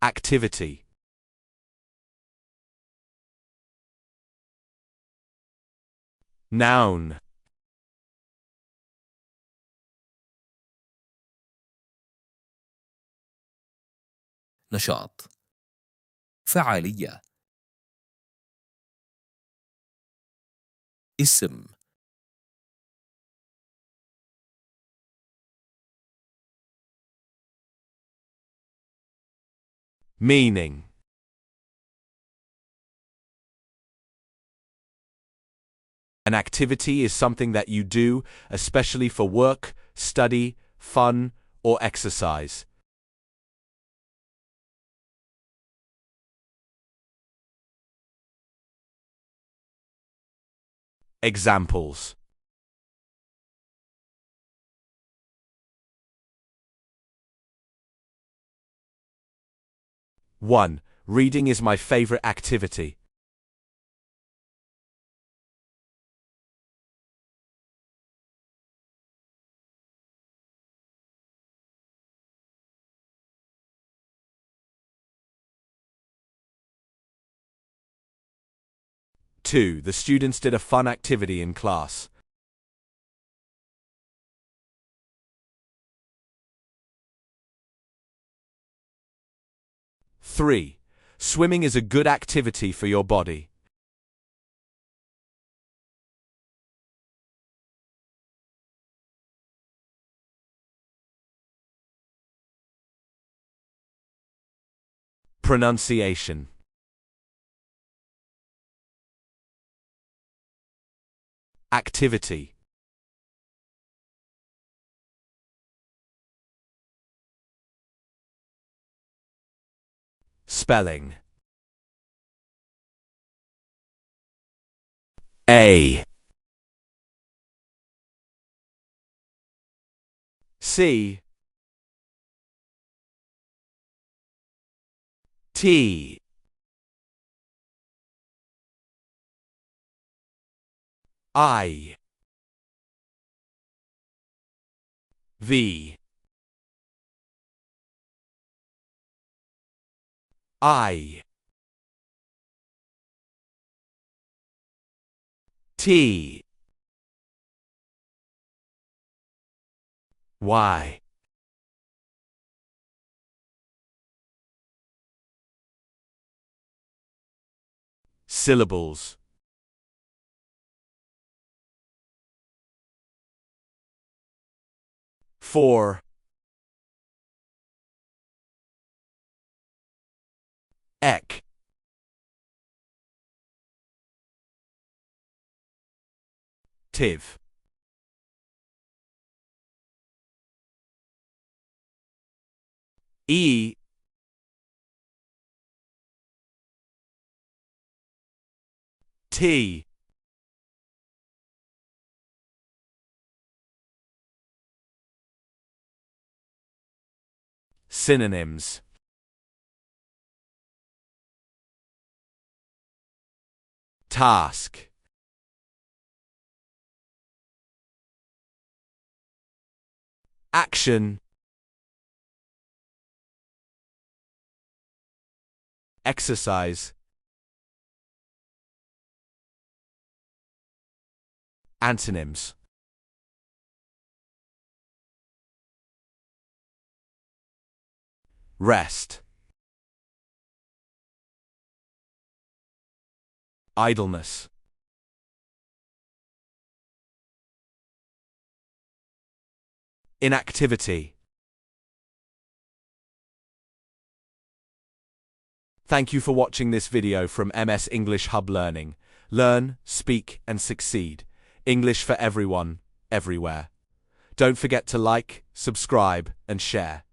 Activity. Noun. نشاط. فعالية. اسم. Meaning. An activity is something that you do, especially for work, study, fun, or exercise. Examples. One. Reading is my favorite activity. Two. The students did a fun activity in class. Three. Swimming is a good activity for your body. Pronunciation. Activity. Spelling. A C T I V I T Y. Syllables. For. Ek. Tiv. E. T. Synonyms. Task. Action. Exercise. Antonyms. Rest. Idleness. Inactivity. Thank you for watching this video from MS English Hub Learning. Learn, speak, and succeed. English for everyone, everywhere. Don't forget to like, subscribe, and share.